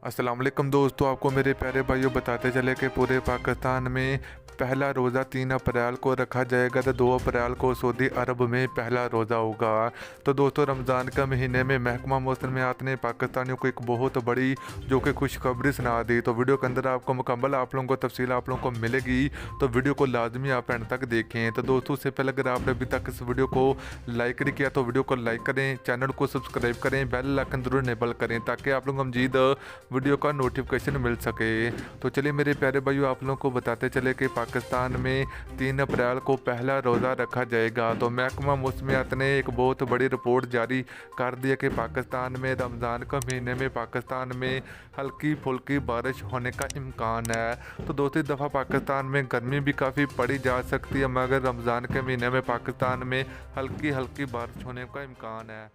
अस्सलाम वालेकुम दोस्तों, आपको मेरे प्यारे भाइयों बताते चले कि पूरे पाकिस्तान में पहला रोज़ा 3 अप्रैल को रखा जाएगा तो 2 अप्रैल को सऊदी अरब में पहला रोज़ा होगा। तो दोस्तों, रमज़ान के महीने में महकमा मौसमियात ने पाकिस्तानियों को एक बहुत बड़ी जो कि खुशखबरी सुना दी। तो वीडियो के अंदर आपको मुकम्मल आप लोगों को तफसील आप लोगों को मिलेगी, तो वीडियो को लाजमी आप एंड तक देखें। तो दोस्तों, उससे पहले अगर आपने अभी तक इस वीडियो को लाइक नहीं किया तो वीडियो को लाइक करें, चैनल को सब्सक्राइब करें, बेल आइकन जरूर इनेबल करें ताकि आप लोग मजीद वीडियो का नोटिफिकेशन मिल सके। तो चलिए मेरे प्यारे भाइयों, आप लोगों को बताते चले कि पाकिस्तान में 3 अप्रैल को पहला रोज़ा रखा जाएगा। तो महकमा मौसमियात ने एक बहुत बड़ी रिपोर्ट जारी कर दी है कि पाकिस्तान में रमज़ान के महीने में पाकिस्तान में हल्की फुल्की बारिश होने का इम्कान है। तो दूसरी दफ़ा पाकिस्तान में गर्मी भी काफ़ी पड़ी जा सकती है, मगर रमज़ान के महीने में पाकिस्तान में हल्की हल्की बारिश होने का इम्कान है।